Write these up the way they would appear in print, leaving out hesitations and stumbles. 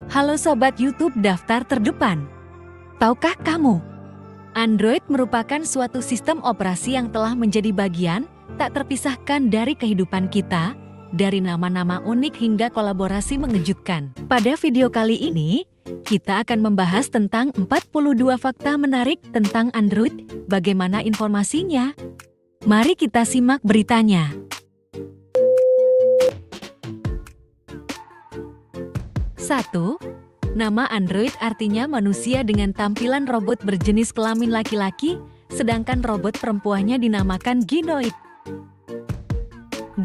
Halo Sobat YouTube Daftar Terdepan. Tahukah kamu, Android merupakan suatu sistem operasi yang telah menjadi bagian tak terpisahkan dari kehidupan kita, dari nama-nama unik hingga kolaborasi mengejutkan. Pada video kali ini, kita akan membahas tentang 42 fakta menarik tentang Android. Bagaimana informasinya? Mari kita simak beritanya. 1. Nama Android artinya manusia dengan tampilan robot berjenis kelamin laki-laki, sedangkan robot perempuannya dinamakan Ginoid. 2.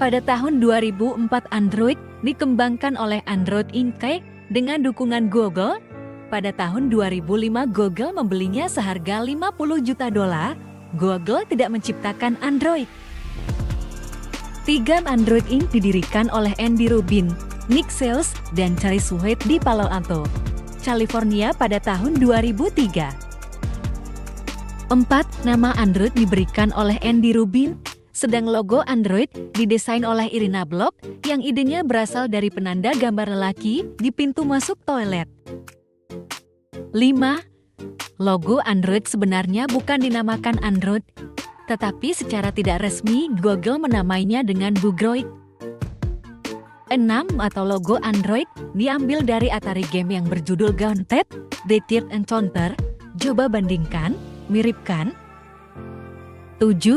Pada tahun 2004 Android dikembangkan oleh Android Inc. dengan dukungan Google. Pada tahun 2005 Google membelinya seharga $50 juta. Google tidak menciptakan Android. 3. Android Inc. didirikan oleh Andy Rubin, Nick Sales, dan Charlie Sweet di Palo Alto, California pada tahun 2003. 4. Nama Android diberikan oleh Andy Rubin, sedang logo Android didesain oleh Irina Block yang idenya berasal dari penanda gambar lelaki di pintu masuk toilet. 5. Logo Android sebenarnya bukan dinamakan Android, tetapi secara tidak resmi Google menamainya dengan Bugroid. 6. Atau logo Android diambil dari Atari game yang berjudul Gauntlet, The Third Encounter. Coba bandingkan, mirip kan? 7.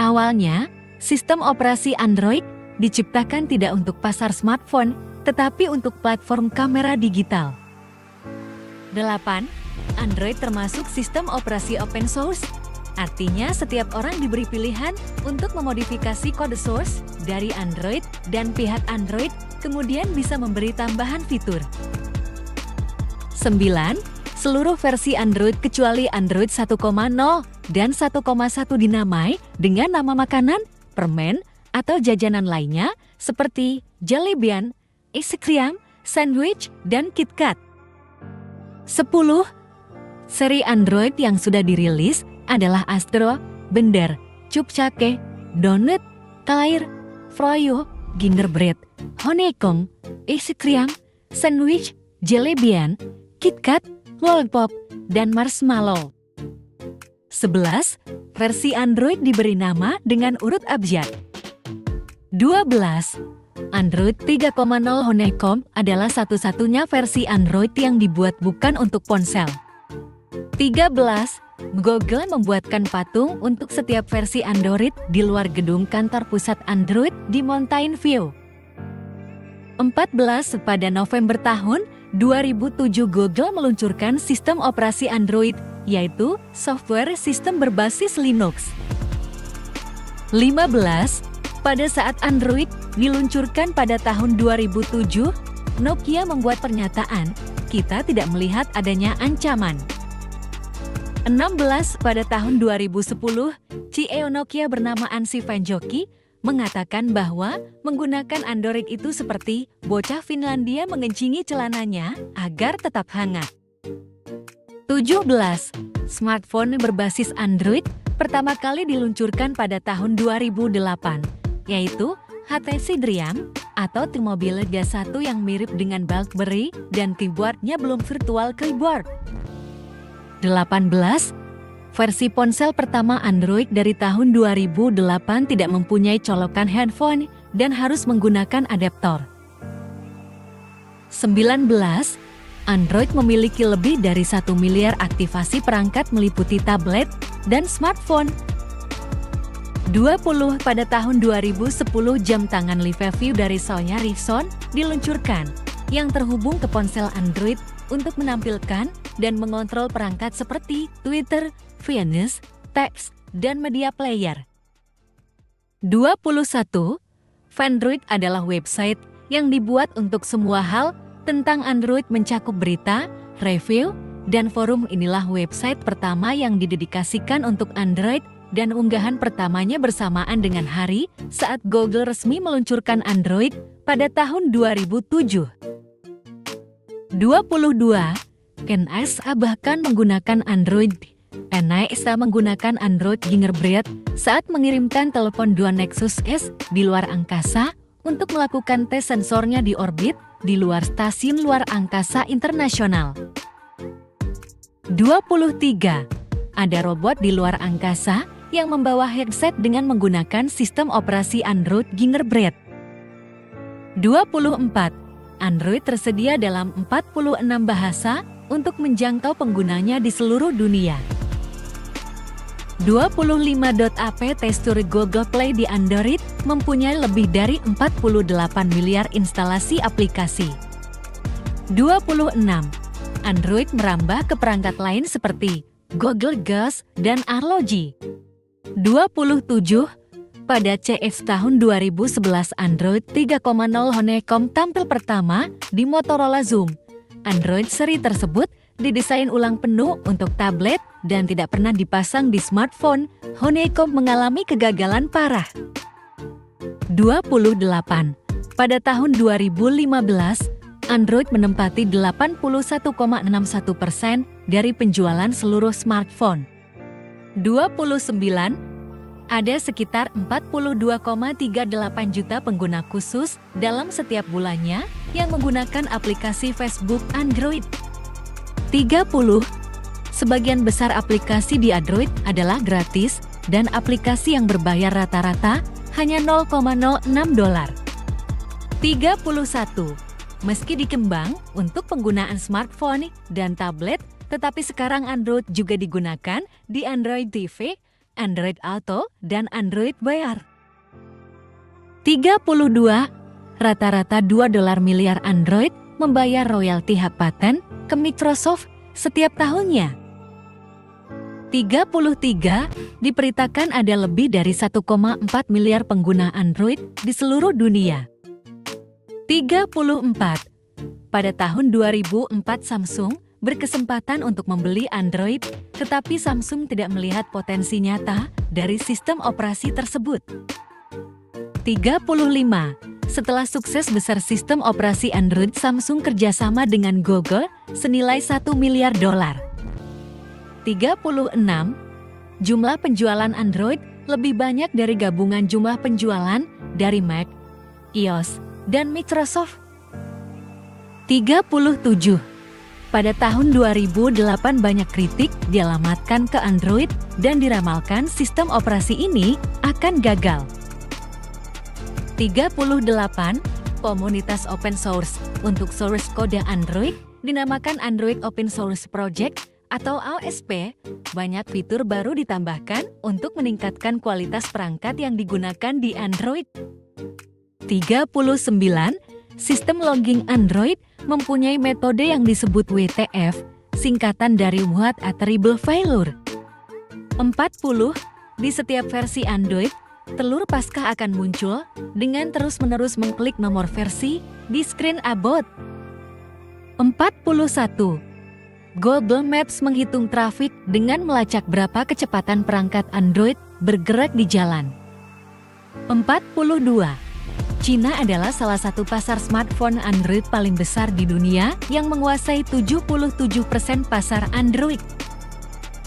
Awalnya, sistem operasi Android diciptakan tidak untuk pasar smartphone, tetapi untuk platform kamera digital. 8. Android termasuk sistem operasi open source. Artinya setiap orang diberi pilihan untuk memodifikasi kode source dari Android dan pihak Android kemudian bisa memberi tambahan fitur. 9. Seluruh versi Android kecuali Android 1.0 dan 1.1 dinamai dengan nama makanan, permen, atau jajanan lainnya seperti Jelly Bean, es krim, sandwich, dan KitKat. 10. Seri Android yang sudah dirilis adalah Astro, Bender, Cupcake, Donut, Klair, Froyo, Gingerbread, Honeycomb, es krim, sandwich, Jelly Bean, KitKat, Lollipop, dan Marshmallow. 11. Versi Android diberi nama dengan urut abjad. 12. Android 3.0 Honeycomb adalah satu-satunya versi Android yang dibuat bukan untuk ponsel. 13. Google membuatkan patung untuk setiap versi Android di luar gedung kantor pusat Android di Mountain View. 14. Pada November tahun 2007 Google meluncurkan sistem operasi Android, yaitu software sistem berbasis Linux. 15. Pada saat Android diluncurkan pada tahun 2007, Nokia membuat pernyataan, "Kita tidak melihat adanya ancaman." 16. Pada tahun 2010, CEO Nokia bernama Anssi Vanjoki mengatakan bahwa menggunakan Android itu seperti bocah Finlandia mengencingi celananya agar tetap hangat. 17. Smartphone berbasis Android pertama kali diluncurkan pada tahun 2008, yaitu HTC Dream atau T-Mobile G1 yang mirip dengan BlackBerry dan keyboardnya belum virtual keyboard. 18. Versi ponsel pertama Android dari tahun 2008 tidak mempunyai colokan handphone dan harus menggunakan adaptor. 19. Android memiliki lebih dari 1 miliar aktivasi perangkat meliputi tablet dan smartphone. 20. Pada tahun 2010 jam tangan Live View dari Sony Ericsson diluncurkan yang terhubung ke ponsel Android untuk menampilkan dan mengontrol perangkat seperti Twitter, Venus, Text, dan media player. 21. Fandroid adalah website yang dibuat untuk semua hal tentang Android mencakup berita, review, dan forum. Inilah website pertama yang didedikasikan untuk Android dan unggahan pertamanya bersamaan dengan hari saat Google resmi meluncurkan Android pada tahun 2007. 22. NSA bahkan menggunakan Android. NSA menggunakan Android Gingerbread saat mengirimkan telepon dua Nexus S di luar angkasa untuk melakukan tes sensornya di orbit di luar stasiun luar angkasa internasional. 23. Ada robot di luar angkasa yang membawa headset dengan menggunakan sistem operasi Android Gingerbread. 24. Android tersedia dalam 46 bahasa untuk menjangkau penggunanya di seluruh dunia. 25.app tekstur Google Play di Android mempunyai lebih dari 48 miliar instalasi aplikasi. 26. Android merambah ke perangkat lain seperti Google Glass dan Arlogy. 27. Pada CES tahun 2011 Android 3.0 Honeycomb tampil pertama di Motorola Xoom. Android seri tersebut didesain ulang penuh untuk tablet dan tidak pernah dipasang di smartphone. Honeycomb mengalami kegagalan parah. 28. Pada tahun 2015, Android menempati 81,61% dari penjualan seluruh smartphone. 29. Ada sekitar 42,38 juta pengguna khusus dalam setiap bulannya yang menggunakan aplikasi Facebook Android. 30. Sebagian besar aplikasi di Android adalah gratis dan aplikasi yang berbayar rata-rata hanya $0,06. 31. Meski dikembang untuk penggunaan smartphone dan tablet, tetapi sekarang Android juga digunakan di Android TV, Android Auto, dan Android Wear. 32. Rata-rata $2 miliar Android membayar royalti hak paten ke Microsoft setiap tahunnya. 33. Diberitakan ada lebih dari 1,4 miliar pengguna Android di seluruh dunia. 34. Pada tahun 2004 Samsung berkesempatan untuk membeli Android, tetapi Samsung tidak melihat potensi nyata dari sistem operasi tersebut. 35. Setelah sukses besar sistem operasi Android, Samsung kerjasama dengan Google senilai $1 miliar. 36. Jumlah penjualan Android lebih banyak dari gabungan jumlah penjualan dari Mac, iOS, dan Microsoft. 37. Pada tahun 2008 banyak kritik dialamatkan ke Android dan diramalkan sistem operasi ini akan gagal. 38. Komunitas open source untuk source kode Android dinamakan Android Open Source Project atau AOSP. Banyak fitur baru ditambahkan untuk meningkatkan kualitas perangkat yang digunakan di Android. 39. Sistem logging Android mempunyai metode yang disebut WTF, singkatan dari What a Terrible Failure. 40. Di setiap versi Android, telur Paskah akan muncul dengan terus-menerus mengklik nomor versi di screen About. 41. Google Maps menghitung trafik dengan melacak berapa kecepatan perangkat Android bergerak di jalan. 42. China adalah salah satu pasar smartphone Android paling besar di dunia yang menguasai 77% pasar Android.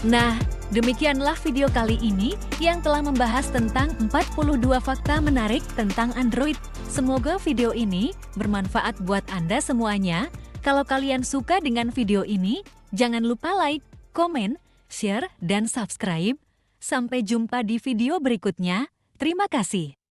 Nah, demikianlah video kali ini yang telah membahas tentang 42 fakta menarik tentang Android. Semoga video ini bermanfaat buat Anda semuanya. Kalau kalian suka dengan video ini, jangan lupa like, komen, share, dan subscribe. Sampai jumpa di video berikutnya. Terima kasih.